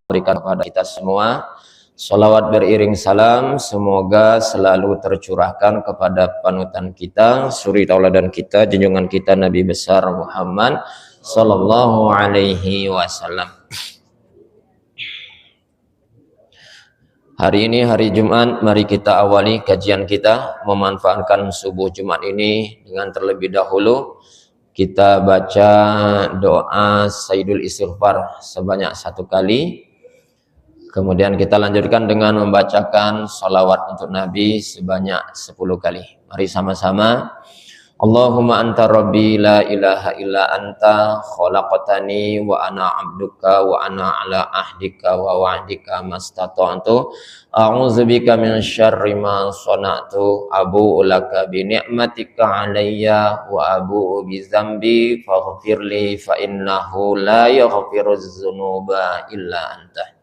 berikan kepada kita semua. Salawat beriring salam semoga selalu tercurahkan kepada panutan kita, suri tauladan kita, junjungan kita Nabi besar Muhammad sallallahu alaihi wasallam. Hari ini hari Jumat, mari kita awali kajian kita memanfaatkan subuh Jumat ini dengan terlebih dahulu kita baca doa Sayyidul Istighfar sebanyak 1 kali. Kemudian kita lanjutkan dengan membacakan salawat untuk Nabi sebanyak 10 kali. Mari sama-sama. Allahumma anta rabbi la ilaha illa anta khalaqtani wa ana abduka wa ana ala ahdika wa wa'dika mastata'tu a'udzubika min syarri ma sana'tu abu'u laka bi ni'matika alayya wa abu'u bi dzambi faghfirli fa innahu la yaghfiruz dzunuba illa anta.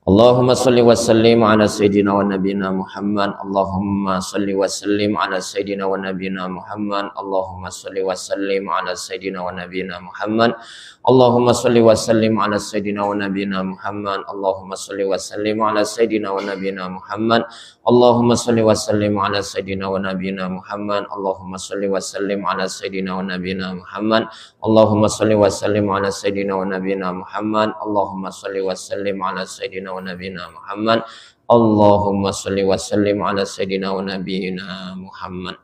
Allahumma salli wa sallim ala sayyidina wa nabiyina Muhammad. Allahumma salli wa sallim ala sayyidina wa nabiyina Muhammad. Allahumma salli wa sallim ala sayyidina wa nabiyina Muhammad. Allahumma salli wa sallim ala sayyidina wa nabiyina Muhammad. Allahumma salli wa sallim ala sayyidina wa nabiyina Muhammad. Allahumma salli wa sallim ala sayyidina wa nabiyina Muhammad. Allahumma salli wa sallim ala sayyidina wa nabiyina Muhammad. Allahumma salli wa sallim ala sayyidina wa nabiyina Muhammad. Allahumma salli wa sallim ala sayyidina wa nabiyina Muhammad. Allahumma salli wa sallim ala sayyidina wa nabiyina Muhammad.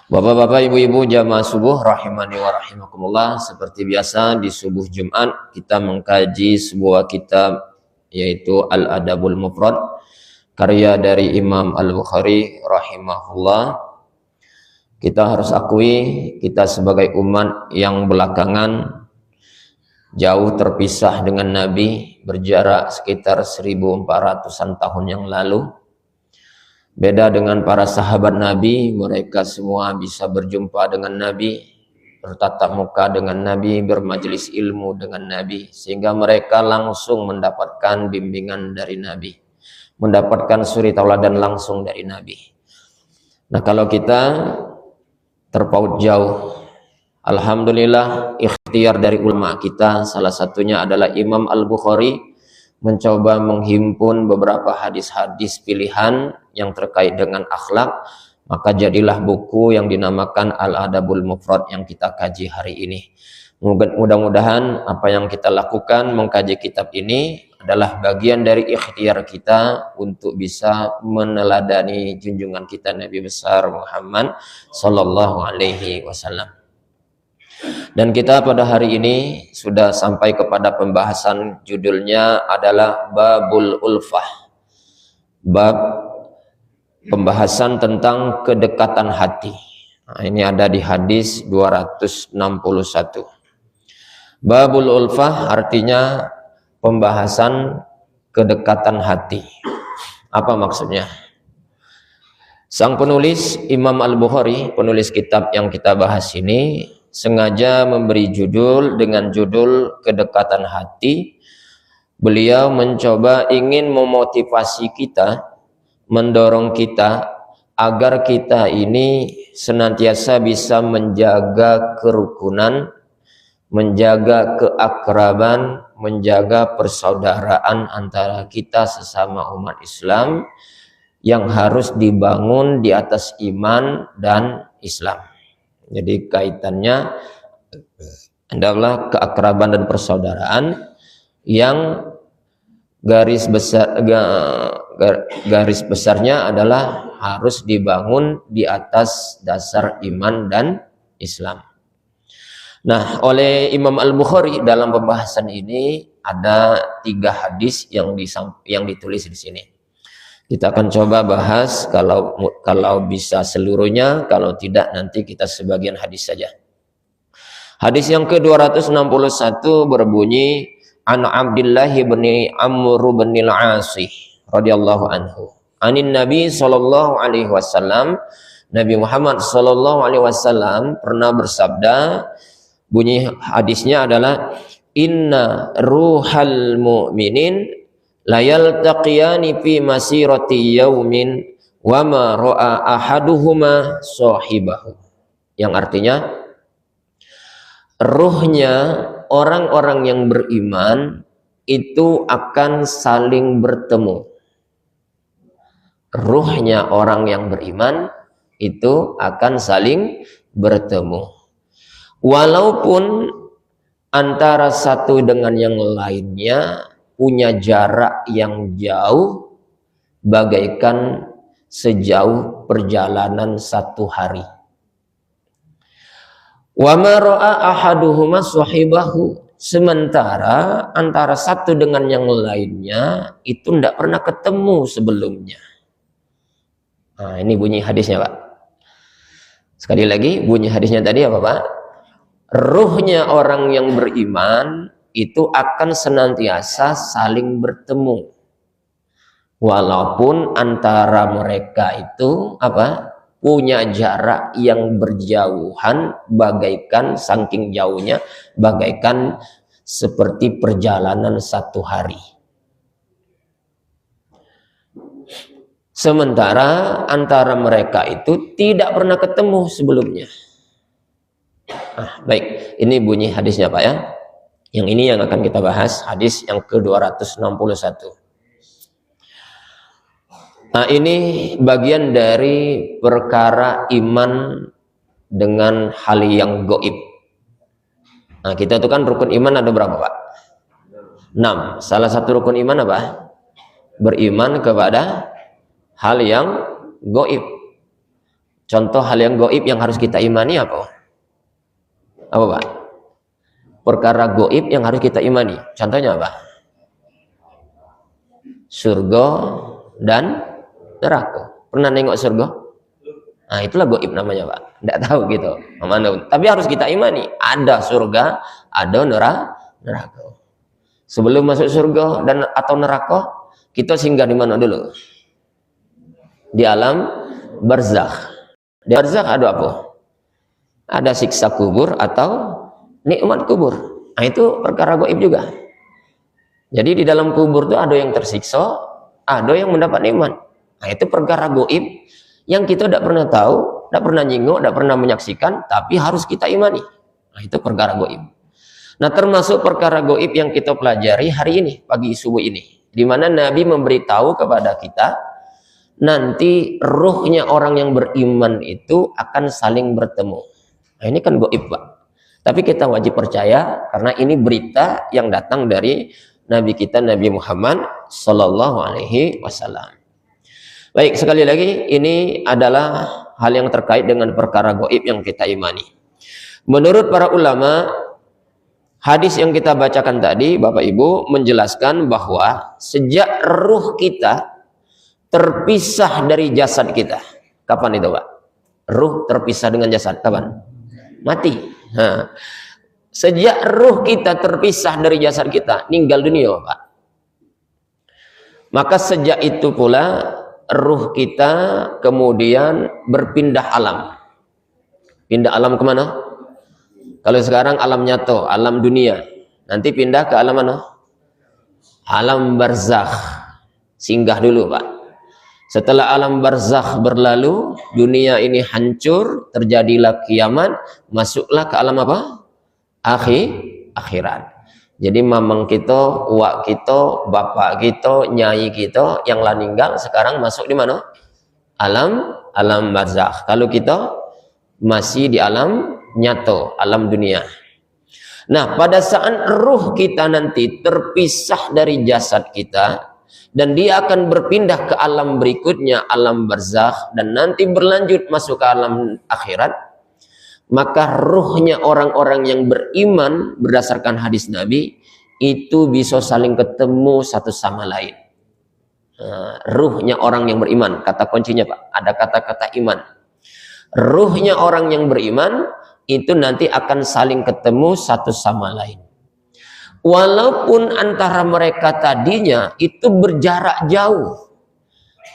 Bapak-bapak, ibu-ibu jamaah subuh rahimani wa rahimakumullah, seperti biasa di subuh Jumat kita mengkaji sebuah kitab yaitu Al-Adabul Mufrad karya dari Imam Al-Bukhari rahimahullah. Kita harus akui kita sebagai umat yang belakangan jauh terpisah dengan Nabi, berjarak sekitar 1400-an tahun yang lalu. Beda dengan para sahabat Nabi, mereka semua bisa berjumpa dengan Nabi, bertatap muka dengan Nabi, bermajelis ilmu dengan Nabi, sehingga mereka langsung mendapatkan bimbingan dari Nabi, mendapatkan suri tauladan langsung dari Nabi. Nah, kalau kita terpaut jauh, alhamdulillah ikhtiar dari ulama kita, salah satunya adalah Imam Al-Bukhari, mencoba menghimpun beberapa hadis-hadis pilihan yang terkait dengan akhlak, maka jadilah buku yang dinamakan Al-Adabul Mufrad yang kita kaji hari ini. Mudah-mudahan apa yang kita lakukan mengkaji kitab ini adalah bagian dari ikhtiar kita untuk bisa meneladani junjungan kita Nabi besar Muhammad sallallahu alaihi wasallam. Dan kita pada hari ini sudah sampai kepada pembahasan, judulnya adalah Babul Ulfah. Bab pembahasan tentang kedekatan hati. Nah, ini ada di hadis 261. Babul Ulfah artinya pembahasan kedekatan hati. Apa maksudnya? Sang penulis Imam Al-Bukhari, penulis kitab yang kita bahas ini, sengaja memberi judul dengan judul kedekatan hati. Beliau mencoba ingin memotivasi kita, mendorong kita agar kita ini senantiasa bisa menjaga kerukunan, menjaga keakraban, menjaga persaudaraan antara kita sesama umat Islam yang harus dibangun di atas iman dan Islam. Jadi kaitannya adalah keakraban dan persaudaraan yang garis besarnya adalah harus dibangun di atas dasar iman dan Islam. Nah, oleh Imam Al-Bukhari dalam pembahasan ini ada 3 hadis yang ditulis di sini. Kita akan coba bahas kalau bisa seluruhnya, kalau tidak nanti kita sebagian hadis saja. Hadis yang ke-261 berbunyi an Abdullah bin Amr bin al-As radhiyallahu anhu. Anin Nabi sallallahu alaihi wasallam, Nabi Muhammad sallallahu alaihi wasallam pernah bersabda, bunyi hadisnya adalah inna ruhal mu'minin la yaltaqiyani fi masirati yaumin wa ma ra'a ahaduhuma sahibahu. Yang artinya ruhnya orang-orang yang beriman itu akan saling bertemu. Ruhnya orang yang beriman itu akan saling bertemu. Walaupun antara satu dengan yang lainnya punya jarak yang jauh, bagaikan sejauh perjalanan satu hari. Wa ma ra'a ahaduhuma sahibahu, sementara antara satu dengan yang lainnya itu tidak pernah ketemu sebelumnya. Nah, ini bunyi hadisnya, Pak. Sekali lagi, bunyi hadisnya tadi apa, Pak? Ruhnya orang yang beriman itu akan senantiasa saling bertemu. Walaupun antara mereka itu apa? Punya jarak yang berjauhan, bagaikan saking jauhnya, bagaikan seperti perjalanan satu hari. Sementara antara mereka itu tidak pernah ketemu sebelumnya. Baik, ini bunyi hadisnya, Pak ya. Yang ini yang akan kita bahas, hadis yang ke-261. Nah, ini bagian dari perkara iman dengan hal yang gaib. Nah, kita itu kan rukun iman ada berapa, Pak? 6. Salah satu rukun iman apa? Beriman kepada hal yang gaib. Contoh hal yang gaib yang harus kita imani apa? Apa, Pak? Perkara gaib yang harus kita imani. Contohnya apa? Surga dan neraka. Pernah nengok surga? Nah, itulah gaib namanya, Pak. Tidak tahu gitu. Tapi harus kita imani. Ada surga, ada neraka. Sebelum masuk surga dan atau neraka, kita singgah di mana dulu? Di alam barzakh. Di barzakh ada apa? Ada siksa kubur atau nikmat kubur. Nah, itu perkara gaib juga. Jadi di dalam kubur itu ada yang tersiksa, ada yang mendapat nikmat. Nah, itu perkara gaib yang kita tidak pernah tahu, tidak pernah nyinggung, tidak pernah menyaksikan, tapi harus kita imani. Nah, itu perkara gaib. Nah, termasuk perkara gaib yang kita pelajari hari ini, pagi subuh ini, di mana Nabi memberitahu kepada kita nanti ruhnya orang yang beriman itu akan saling bertemu. Nah, ini kan gaib, Pak. Tapi kita wajib percaya karena ini berita yang datang dari Nabi kita, Nabi Muhammad Sallallahu Alaihi Wasallam. Baik, sekali lagi ini adalah hal yang terkait dengan perkara gaib yang kita imani. Menurut para ulama, hadis yang kita bacakan tadi, Bapak Ibu, menjelaskan bahwa sejak ruh kita terpisah dari jasad kita. Kapan itu, Pak? Ruh terpisah dengan jasad, kapan? Mati. Nah, sejak ruh kita terpisah dari jasad kita, meninggal dunia, Pak. Maka sejak itu pula ruh kita kemudian berpindah alam. Pindah alam kemana? Kalau sekarang alam nyata, alam dunia. Nanti pindah ke alam mana? Alam barzakh. Singgah dulu, Pak. Setelah alam barzakh berlalu, dunia ini hancur, terjadilah kiamat, masuklah ke alam apa? Akhirat. Jadi mamang kita, uak kita, bapak kita, nyai kita yang lah meninggal sekarang masuk di mana? Alam barzakh. Kalau kita masih di alam nyata, alam dunia. Nah, pada saat ruh kita nanti terpisah dari jasad kita, dan dia akan berpindah ke alam berikutnya, alam barzakh, dan nanti berlanjut masuk ke alam akhirat, maka ruhnya orang-orang yang beriman berdasarkan hadis Nabi itu bisa saling ketemu satu sama lain. Ruhnya orang yang beriman, kata kuncinya, Pak, ada kata-kata iman. Ruhnya orang yang beriman itu nanti akan saling ketemu satu sama lain. Walaupun antara mereka tadinya itu berjarak jauh.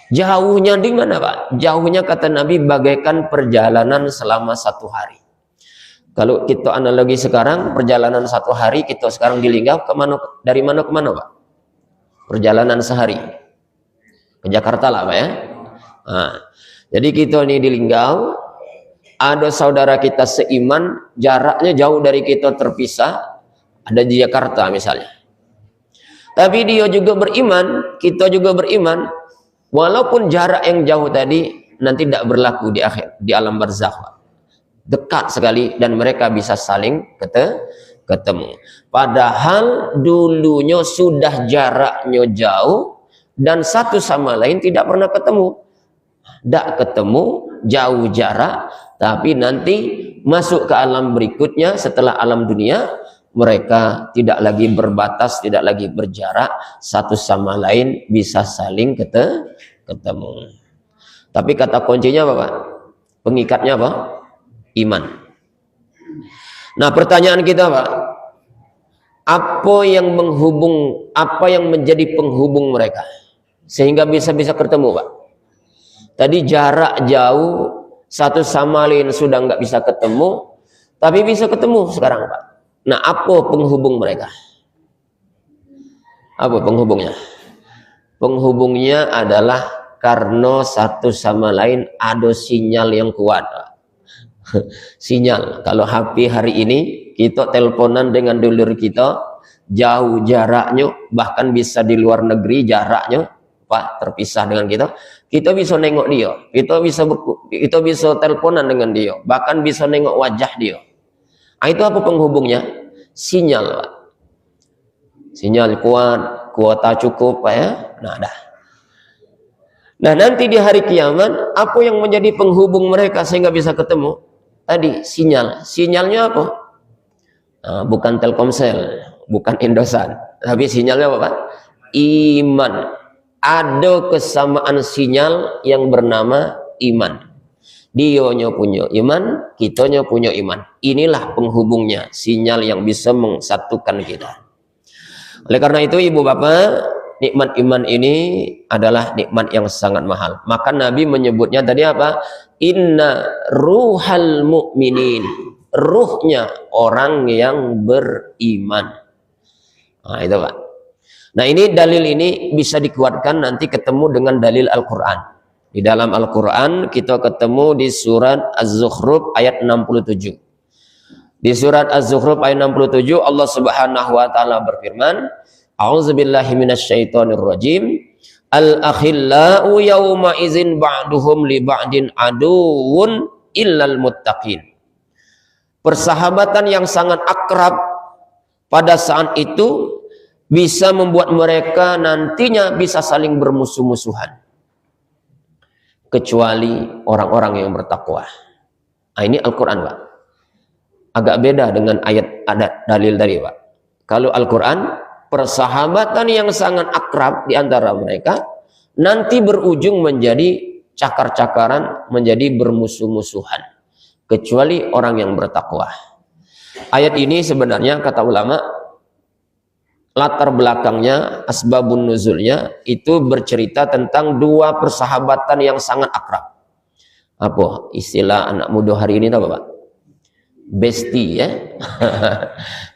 Jauhnya di mana, Pak? Jauhnya kata Nabi bagaikan perjalanan selama satu hari. Kalau kita analogi sekarang, perjalanan satu hari kita sekarang di Linggau, dari mana ke mana, Pak? Perjalanan sehari. Ke Jakarta lah, Pak ya. Nah, jadi kita ini di Linggau, ada saudara kita seiman, jaraknya jauh dari kita terpisah. ada di Jakarta misalnya. Tapi dia juga beriman, kita juga beriman, walaupun jarak yang jauh tadi nanti tidak berlaku di akhir, di alam barzakh. Dekat sekali dan mereka bisa saling ketemu. Padahal dulunya sudah jaraknya jauh dan satu sama lain tidak pernah ketemu. Tidak ketemu, jauh jarak, tapi nanti masuk ke alam berikutnya setelah alam dunia, mereka tidak lagi berbatas, tidak lagi berjarak, satu sama lain bisa saling ketemu. Tapi kata kuncinya apa, Pak? Pengikatnya apa? Iman. Nah, pertanyaan kita, Pak, apa yang menghubung, apa yang menjadi penghubung mereka sehingga bisa ketemu, Pak? Tadi jarak jauh, satu sama lain sudah nggak bisa ketemu, tapi bisa ketemu sekarang, Pak. Nah, apa penghubung mereka? Apa penghubungnya? Penghubungnya adalah karena satu sama lain ada sinyal yang kuat. Sinyal. Kalau HP hari ini kita teleponan dengan dulur kita, jauh jaraknya, bahkan bisa di luar negeri jaraknya, Pak, terpisah dengan kita bisa nengok dia, kita bisa teleponan dengan dia, bahkan bisa nengok wajah dia. Nah, itu apa penghubungnya? Sinyal, Pak. Sinyal kuat, kuota cukup, Pak, ya. Nah, nanti di hari kiamat, apa yang menjadi penghubung mereka sehingga bisa ketemu? Tadi sinyal. Sinyalnya apa? Nah, bukan Telkomsel, bukan Indosat, tapi sinyalnya apa, Pak? Iman. Ada kesamaan sinyal yang bernama iman. Dionya punya iman, kitanya punya iman. Inilah penghubungnya, sinyal yang bisa mensatukan kita. Oleh karena itu, ibu bapak, nikmat iman ini adalah nikmat yang sangat mahal. Maka Nabi menyebutnya tadi apa? Inna ruhal mu'minin. Ruhnya orang yang beriman. Nah, itu, Pak. Nah, ini dalil ini bisa dikuatkan nanti ketemu dengan dalil Al-Quran. Di dalam Al-Quran kita ketemu di surat Az-Zukhruf ayat 67. Di surat Az-Zukhruf ayat 67 Allah Subhanahu wa taala berfirman, A'udzubillahi minasyaitonirrajim. Al-akhillau yawma idzin ba'duhum li ba'din aduwwun illal muttaqin. Persahabatan yang sangat akrab pada saat itu bisa membuat mereka nantinya bisa saling bermusuh-musuhan, kecuali orang-orang yang bertakwa. Nah, ini Al-Quran, Pak. Agak beda dengan ayat ada dalil tadi, Pak. Kalau Al-Quran, persahabatan yang sangat akrab di antara mereka nanti berujung menjadi cakar-cakaran, menjadi bermusuh-musuhan, kecuali orang yang bertakwa. Ayat ini sebenarnya kata ulama, latar belakangnya, asbabun nuzulnya itu bercerita tentang dua persahabatan yang sangat akrab. Apa istilah anak muda hari ini, tahu, Pak? Bestie, ya.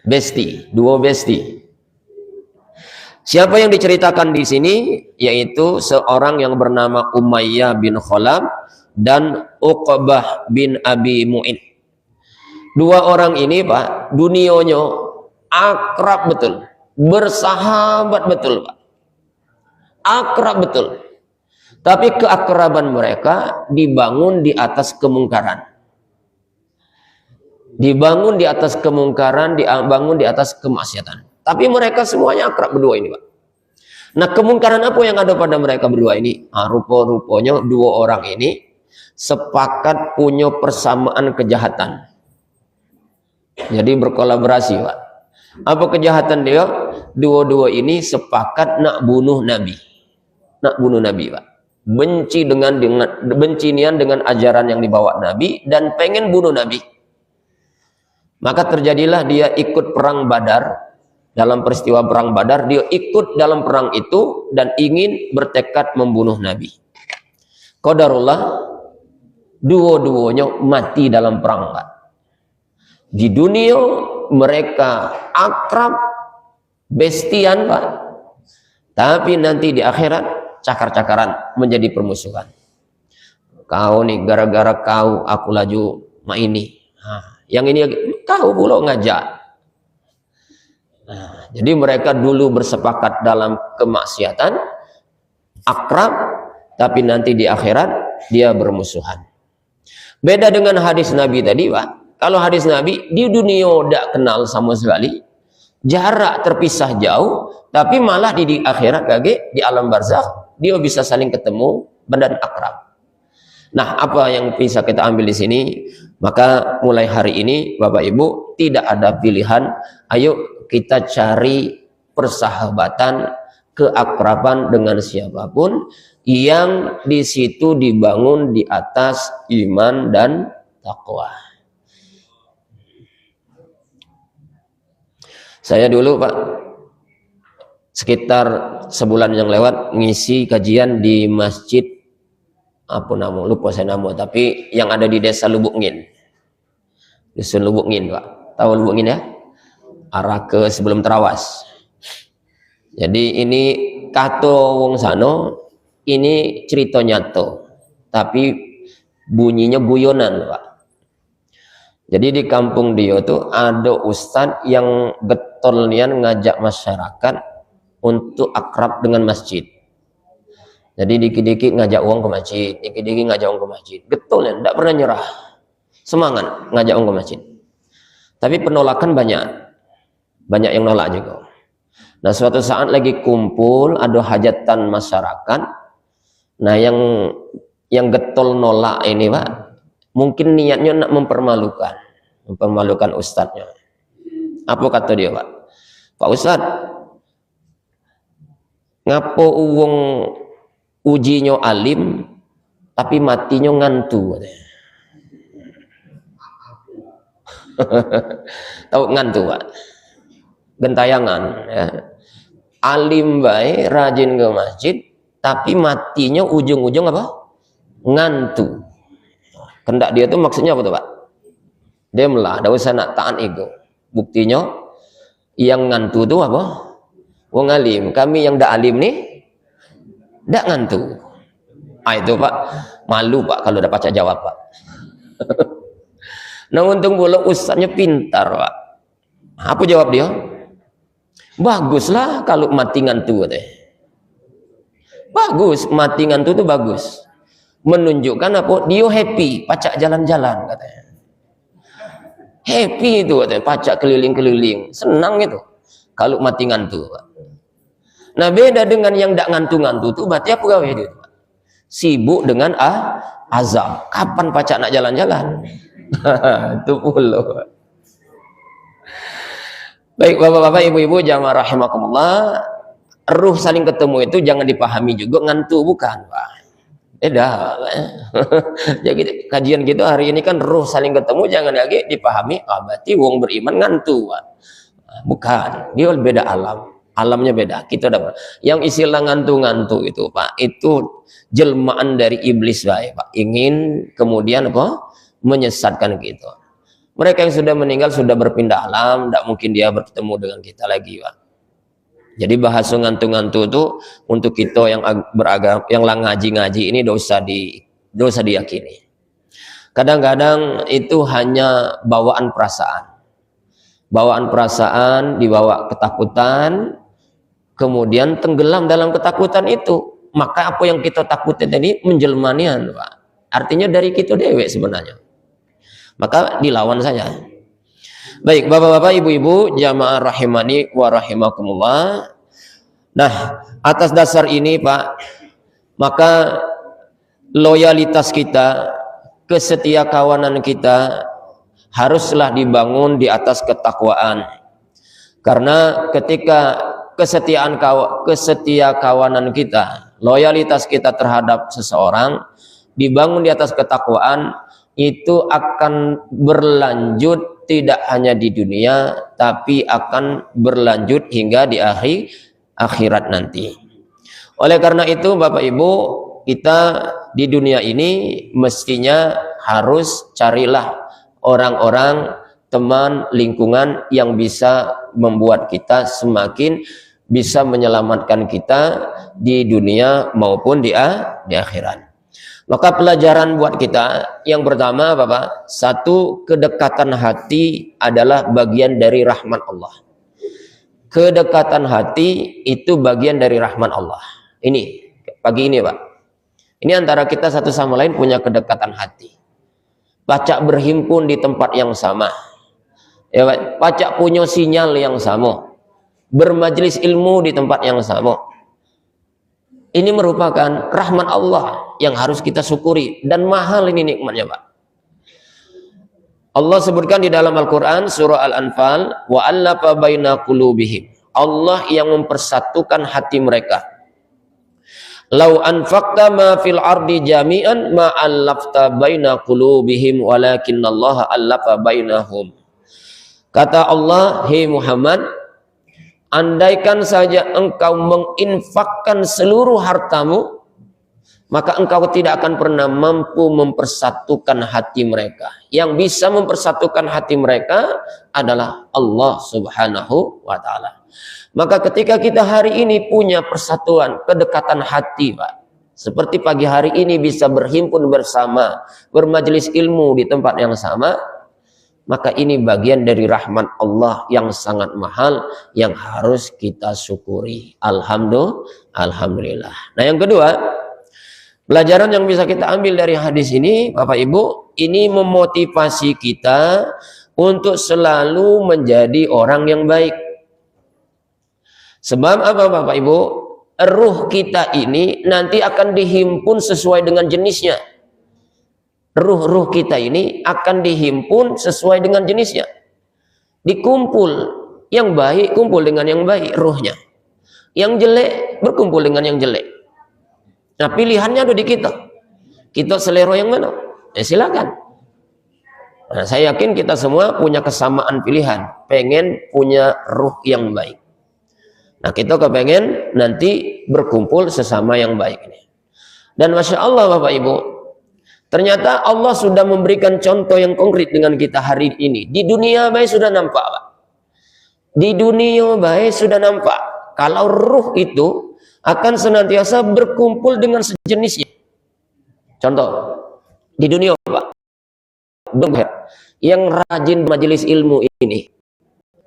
Bestie, dua bestie. Siapa yang diceritakan di sini? Yaitu seorang yang bernama Umayyah bin Khalaf dan Uqbah bin Abi Mu'in. Dua orang ini, Pak, dunianya akrab betul, bersahabat betul, Pak. Akrab betul. Tapi keakraban mereka dibangun di atas kemungkaran. Dibangun di atas kemungkaran, dibangun di atas kemaksiatan. Tapi mereka semuanya akrab berdua ini, Pak. Nah, kemungkaran apa yang ada pada mereka berdua ini? Nah, rupa-rupanya dua orang ini sepakat punya persamaan kejahatan. Jadi berkolaborasi, Pak. Apa kejahatan dia? Dua-dua ini sepakat nak bunuh Nabi. Nak bunuh Nabi, Pak. Benci dengan ajaran yang dibawa Nabi dan pengen bunuh Nabi. Maka terjadilah dia ikut perang Badar. Dalam peristiwa perang Badar, dia ikut dalam perang itu dan ingin bertekad membunuh Nabi. Qadarullah, dua-duanya mati dalam perang, Pak. Di dunia mereka akrab, bestian, Pak. Tapi nanti di akhirat cakar-cakaran, menjadi permusuhan. Kau nih gara-gara kau aku laju ini. Nah, yang ini kau pula ngajak. Nah, jadi mereka dulu bersepakat dalam kemaksiatan, akrab, tapi nanti di akhirat dia bermusuhan. Beda dengan hadis Nabi tadi, Pak. Kalau hadis Nabi di dunia tidak kenal sama sekali, jarak terpisah jauh, tapi malah di akhirat kage di alam barzakh dia bisa saling ketemu badan akrab. Nah, apa yang bisa kita ambil di sini? Maka mulai hari ini Bapak Ibu tidak ada pilihan, ayo kita cari persahabatan, keakraban dengan siapapun yang di situ dibangun di atas iman dan takwa. Saya dulu, Pak, sekitar sebulan yang lewat ngisi kajian di masjid apa nama, lupa saya nama, tapi yang ada di desa Lubuk Ngin, dusun Lubuk Ngin, Pak. Tahu Lubuk Ngin ya? Arah ke sebelum Terawas. Jadi ini kato wong sano, ini cerita nyato, tapi bunyinya guyonan, Pak. Jadi di kampung dia tuh ada ustadz yang getol nian ngajak masyarakat untuk akrab dengan masjid. Jadi dikit-dikit ngajak uang ke masjid, dikit-dikit ngajak uang ke masjid. Getol nian, tidak pernah nyerah, semangat ngajak uang ke masjid. Tapi penolakan banyak yang nolak juga. Nah, suatu saat lagi kumpul, ada hajatan masyarakat. Nah, yang getol nolak ini, Pak, mungkin niatnya nak mempermalukan ustadznya. Apa kata dia, Pak? Pak Ustadz, ngapo uang ujinya alim, tapi matinya ngantu. Tahu ngantu, Pak? Gentayangan. Ya. Alim baik, rajin ke masjid, tapi matinya ujung-ujung apa? Ngantu. Kendak dia tuh maksudnya apa tuh, Pak? Dia melah, tidak usah nak taat ego. Buktinya yang ngantu tuh apa? Wong alim. Kami yang dak alim nih dak ngantu. Itu, Pak, malu, Pak, kalau dapat baca jawab, Pak. Nah, untung pula ustaznya pintar, Pak. Apa jawab dia? Baguslah kalau mati ngantu teh. Bagus, mati ngantu itu bagus. Menunjukkan apa? Dia happy, pacak jalan-jalan katanya. Happy itu katanya, pacak keliling-keliling, senang itu. Kalau mati ngantu, Pak. Nah, beda dengan yang ndak ngantu-ngantu itu, berarti apa gawe dia? Sibuk dengan azab. Kapan pacak nak jalan-jalan? Itu pula. Baik, Bapak-bapak, Ibu-ibu, jamaah rahimakumullah, ruh saling ketemu itu jangan dipahami juga ngantu, bukan, Pak. Beda. Jadi kajian gitu hari ini kan ruh saling ketemu jangan lagi dipahami berarti wong beriman ngantu, Pak. Bukan, dia beda alam. Alamnya beda. Kita dapat. Yang istilah ngantu-ngantu itu, Pak, itu jelmaan dari iblis, Pak. Ingin kemudian apa? Menyesatkan kita. Mereka yang sudah meninggal sudah berpindah alam, tidak mungkin dia bertemu dengan kita lagi, Pak. Jadi bahasa ngantu-ngantu itu untuk kita yang beragam, yang ngaji-ngaji ini dosa diyakini. Kadang-kadang itu hanya bawaan perasaan. Bawaan perasaan dibawa ketakutan, kemudian tenggelam dalam ketakutan itu. Maka apa yang kita takutin tadi menjelmanian, Pak. Artinya dari kita dewek sebenarnya. Maka dilawan saja. Baik, Bapak-bapak, Ibu-ibu, jamaah rahimani wa rahimakumullah. Nah, atas dasar ini, Pak, maka loyalitas kita, kesetiakawanan kita haruslah dibangun di atas ketakwaan. Karena ketika kesetiakawanan kita, loyalitas kita terhadap seseorang dibangun di atas ketakwaan, itu akan berlanjut tidak hanya di dunia, tapi akan berlanjut hingga di akhirat nanti. Oleh karena itu, Bapak Ibu, kita di dunia ini mestinya harus carilah orang-orang, teman, lingkungan yang bisa membuat kita semakin bisa menyelamatkan kita di dunia maupun di akhirat. Maka pelajaran buat kita yang pertama, Bapak, satu, kedekatan hati adalah bagian dari rahmat Allah. kedekatan hati itu bagian dari rahman Allah. Ini pagi ini Pak, ini antara kita satu sama lain punya kedekatan hati. Pacak berhimpun di tempat yang sama, ya Pak. Pacak punya sinyal yang sama, bermajelis ilmu di tempat yang sama. Ini merupakan rahmat Allah yang harus kita syukuri, dan mahal ini nikmatnya Pak. Allah sebutkan di dalam Al-Quran surah Al-Anfal, wa allafa baina qulubihim, Allah yang mempersatukan hati mereka. Lau anfaqta ma fil ardi jami'an ma allafta baina qulubihim walakinallaha allafa bainahum. Kata Allah, hei Muhammad, andaikan saja engkau menginfakkan seluruh hartamu, maka engkau tidak akan pernah mampu mempersatukan hati mereka. Yang bisa mempersatukan hati mereka adalah Allah Subhanahu wa Ta'ala. Maka ketika kita hari ini punya persatuan, kedekatan hati Pak, seperti pagi hari ini bisa berhimpun bersama, bermajelis ilmu di tempat yang sama, maka ini bagian dari rahmat Allah yang sangat mahal yang harus kita syukuri. Alhamdulillah. Nah, yang kedua, pelajaran yang bisa kita ambil dari hadis ini, Bapak Ibu, ini memotivasi kita untuk selalu menjadi orang yang baik. Sebab apa Bapak Ibu? Ruh kita ini nanti akan dihimpun sesuai dengan jenisnya. Ruh-ruh kita ini akan dihimpun sesuai dengan jenisnya. Dikumpul, yang baik kumpul dengan yang baik ruhnya. Yang jelek berkumpul dengan yang jelek. Nah, pilihannya ada di kita. Kita selera yang mana? Ya silakan. Nah, saya yakin kita semua punya kesamaan pilihan. Pengen punya ruh yang baik. Nah, kita kepengen nanti berkumpul sesama yang baik ini. Dan Masya Allah Bapak Ibu, ternyata Allah sudah memberikan contoh yang konkret dengan kita hari ini. Di dunia baik sudah nampak Pak. Di dunia baik sudah nampak. Kalau ruh itu akan senantiasa berkumpul dengan sejenisnya. Contoh, di dunia Pak, yang rajin majelis ilmu ini,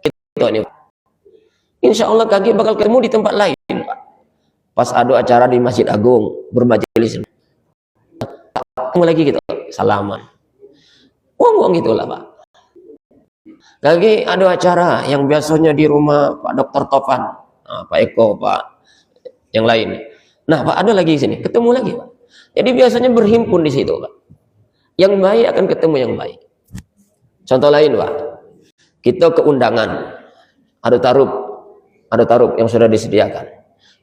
itu ini Pak. Insya Allah kaki bakal ketemu di tempat lain Pak. Pas ada acara di Masjid Agung bermajelis ilmu, ketemu lagi gitu, salaman, uang gitulah Pak. Lagi ada acara yang biasanya di rumah Pak Dr. Topan, Pak Eko, Pak yang lain. Nah Pak ada lagi di sini, ketemu lagi Pak. Jadi biasanya berhimpun di situ Pak. Yang baik akan ketemu yang baik. Contoh lain Pak, kita ke undangan, ada tarup yang sudah disediakan.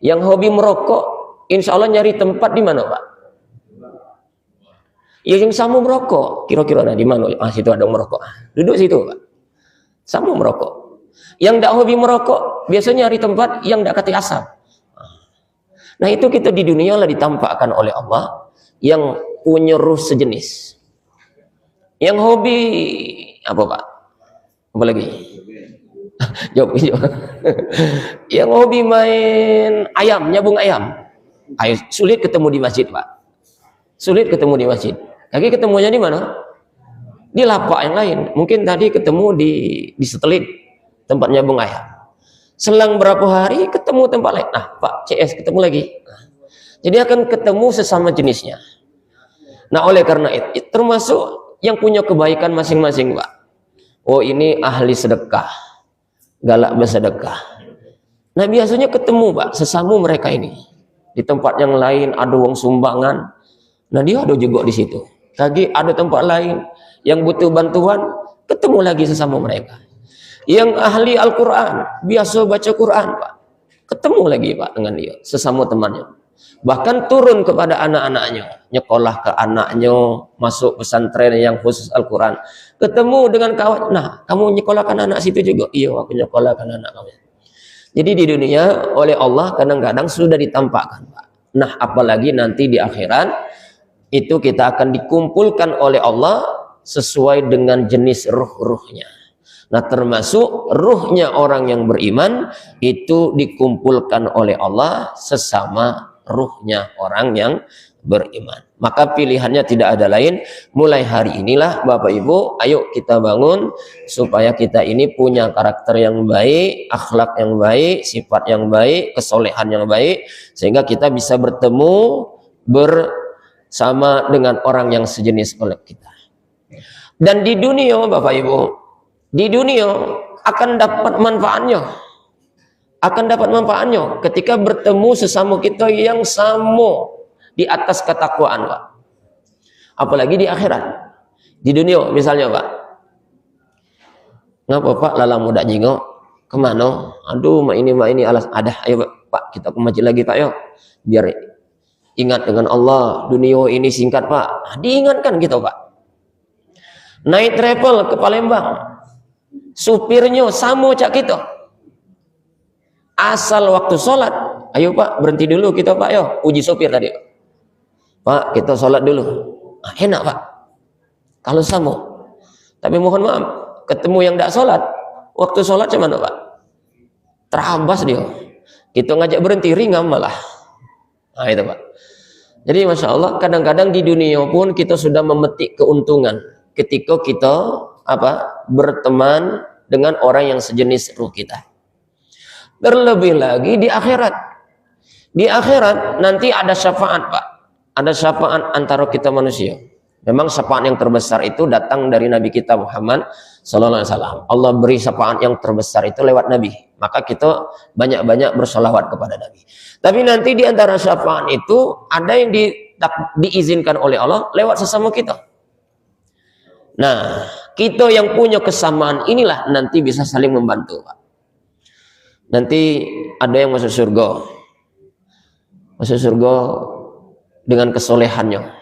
Yang hobi merokok, insya Allah nyari tempat di mana Pak? Ya yang sama merokok, kira-kira ada di mana? Ah situ ada merokok, duduk situ Pak. Sama merokok. Yang tidak hobi merokok, biasanya nyari tempat yang tidak kati asap. Nah itu kita di dunia lah ditampakkan oleh Allah yang punya ruh sejenis. Yang hobi apa Pak? Apa lagi? Jawab. Yang hobi main ayam, nyabung ayam. Ayo, sulit ketemu di masjid Pak. Sulit ketemu di masjid. Lagi ketemunya di mana? Di lapak yang lain. Mungkin tadi ketemu di setelit tempat nyabung ayam. Selang berapa hari ketemu tempat lain. Nah Pak CS ketemu lagi. Jadi akan ketemu sesama jenisnya. Nah oleh karena itu termasuk yang punya kebaikan masing-masing Pak. Oh ini ahli sedekah, galak bersedekah. Nah biasanya ketemu Pak sesama mereka ini. Di tempat yang lain ada uang sumbangan. Nah dia ada juga di situ. Lagi ada tempat lain yang butuh bantuan, ketemu lagi sesama mereka. Yang ahli Al-Quran, biasa baca Quran Pak, ketemu lagi Pak dengan dia, sesama temannya. Bahkan turun kepada anak-anaknya, nyekolah ke anaknya, masuk pesantren yang khusus Al-Quran. Ketemu dengan kawan, nah kamu nyekolahkan anak situ juga? Iya aku nyekolahkan anak kamu. Jadi di dunia oleh Allah kadang-kadang sudah ditampakkan Pak. Nah apalagi nanti di akhirat, itu kita akan dikumpulkan oleh Allah sesuai dengan jenis ruh-ruhnya. Nah termasuk ruhnya orang yang beriman itu dikumpulkan oleh Allah sesama ruhnya orang yang beriman. Maka pilihannya tidak ada lain, mulai hari inilah Bapak Ibu, ayo kita bangun supaya kita ini punya karakter yang baik, akhlak yang baik, sifat yang baik, kesolehan yang baik, sehingga kita bisa bertemu bersama dengan orang yang sejenis oleh kita. Dan di dunia Bapak Ibu, di dunia akan dapat manfaatnya. Akan dapat manfaatnya ketika bertemu sesama kita yang sama di atas ketakwaan, Pak. Apalagi di akhirat. Di dunia misalnya, Pak. Ngapa Pak lala muda jingok? Kemana? Aduh, mak ini alas ada. Ayo Pak, kita ke masjid lagi Pak, yuk. Biar ingat dengan Allah. Dunia ini singkat, Pak. Nah, diingatkan gitu, Pak. Naik travel ke Palembang. Supirnya sama cak kita. Asal waktu sholat, ayo Pak, berhenti dulu kita Pak, yuk. Uji sopir tadi. Pak, kita sholat dulu. Nah, enak Pak kalau sama. Tapi mohon maaf, ketemu yang tidak sholat, waktu sholat cuman Pak terabas dia, kita ngajak berhenti ringan malah. Nah itu Pak. Jadi Masya Allah, kadang-kadang di dunia pun kita sudah memetik keuntungan ketika kita berteman dengan orang yang sejenis ruh kita. Terlebih lagi di akhirat. Di akhirat nanti ada syafaat Pak. Ada syafaat antara kita manusia. Memang syafaat yang terbesar itu datang dari Nabi kita Muhammad Sallallahu Alaihi Wasallam. Allah beri syafaat yang terbesar itu lewat Nabi. Maka kita banyak-banyak bersolawat kepada Nabi. Tapi nanti di antara syafaat itu ada yang diizinkan oleh Allah lewat sesama kita. Nah, kita yang punya kesamaan inilah nanti bisa saling membantu, Pak. Nanti ada yang masuk surga. Masuk surga dengan kesolehannya.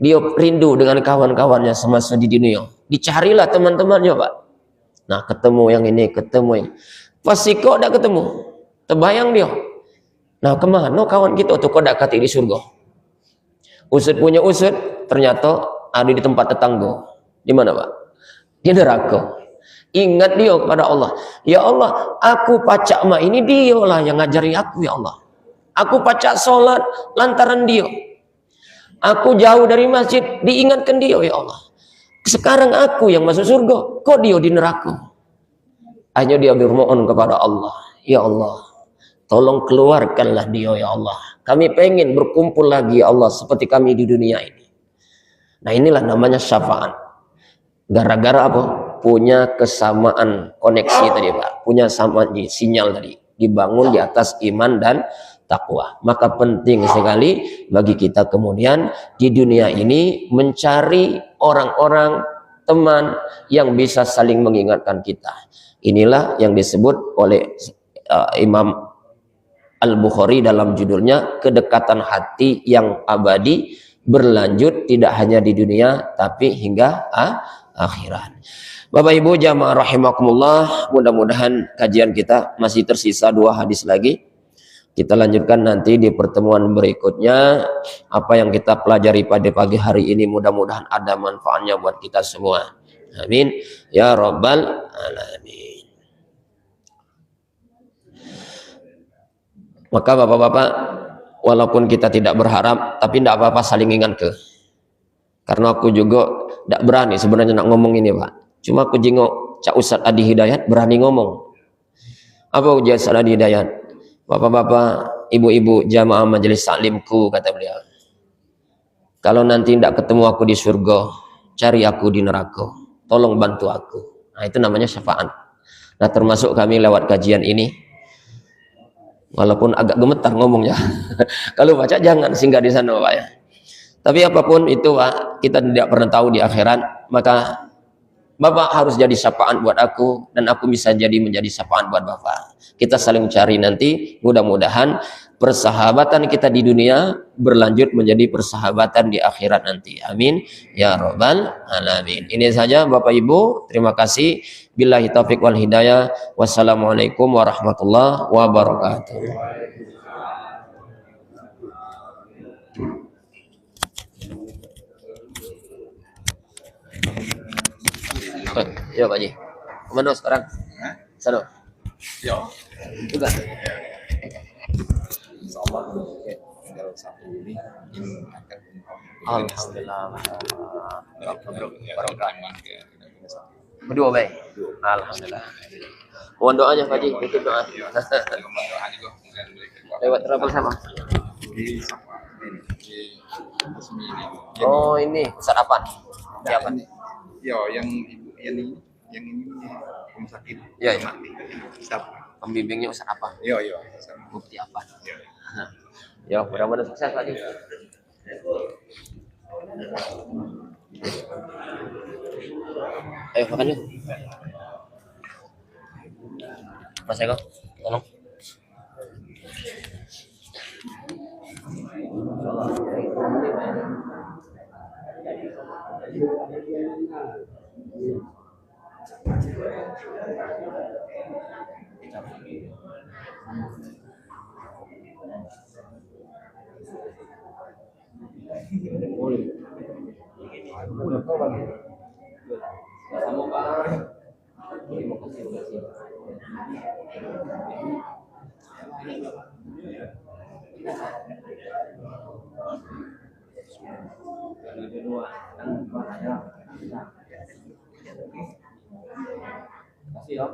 Dia rindu dengan kawan-kawannya semasa di dunia. Dicarilah teman-temannya, Pak. Nah, ketemu yang ini, ketemu yang pasti kok tidak ketemu. Terbayang dia. Nah, kemana kawan kita tuh kok tidak kati di surga? Usut punya usut, ternyata ada di tempat tetangga. Di mana, Pak? Di neraka. Ingat dia kepada Allah. Ya Allah, aku pacak ma ini dia lah yang ngajari aku, ya Allah. Aku pacak sholat lantaran dia. Aku jauh dari masjid, diingatkan dia, ya Allah. Sekarang aku yang masuk surga, kok dia di neraka? Hanya dia bermohon kepada Allah. Ya Allah, tolong keluarkanlah dia, ya Allah. Kami pengen berkumpul lagi, ya Allah, seperti kami di dunia ini. Nah, inilah namanya syafaat. Gara-gara apa? Punya kesamaan koneksi tadi, Pak. Punya sama sinyal tadi. Dibangun di atas iman dan takwa. Maka penting sekali bagi kita kemudian di dunia ini mencari orang-orang teman yang bisa saling mengingatkan kita. Inilah yang disebut oleh Imam Al-Bukhari dalam judulnya kedekatan hati yang abadi, berlanjut tidak hanya di dunia tapi hingga akhirat. Bapak Ibu jamaah rahimakumullah, mudah-mudahan kajian kita masih tersisa 2 hadis lagi. Kita lanjutkan nanti di pertemuan berikutnya. Apa yang kita pelajari pada pagi hari ini mudah-mudahan ada manfaatnya buat kita semua. Amin ya rabbal alamin. Maka bapak-bapak, walaupun kita tidak berharap, tapi tidak apa-apa saling ingatkan. Karena aku juga tidak berani sebenarnya nak ngomong ini, Pak. Cuma aku jenguk Cak Ustadz Adi Hidayat berani ngomong. Apa ujian Ustadz Adi Hidayat? Bapak-bapak, ibu-ibu jamaah majelis taklimku, kata beliau. Kalau nanti tidak ketemu aku di surga, cari aku di neraka. Tolong bantu aku. Nah, itu namanya syafaat. Nah, termasuk kami lewat kajian ini. Walaupun agak gemetar ngomongnya. Kalau baca jangan singgah di sana, Pak ya. Tapi apapun itu, Pak, kita tidak pernah tahu di akhirat. Maka Bapak harus jadi syafaat buat aku dan aku bisa jadi menjadi syafaat buat Bapak. Kita saling cari nanti, mudah-mudahan persahabatan kita di dunia berlanjut menjadi persahabatan di akhirat nanti. Amin ya rabbal alamin. Ini saja Bapak Ibu, terima kasih. Billahi taufiq wal hidayah. Wassalamualaikum warahmatullahi wabarakatuh. Ya Pak Ji, kemana sekarang? Sana. Ya. Juga. Insyaallah. Kalau satu ini Alhamdulillah. Barokah. Berdua baik. Alhamdulillah. Mohon doanya Pak Haji, tutup doa. Lewat berapa sama? Oh ini Ustaz apa? Siapa? Yo, yang ibu ini rumah sakit. Ya, ya. Siapa? Pembimbingnya Ustaz apa? Yo. Bukti apa? Ya, mudah-mudahan sukses Pak Haji. Ayo makan yuk. Mas Eko, tolong. Kasih ya.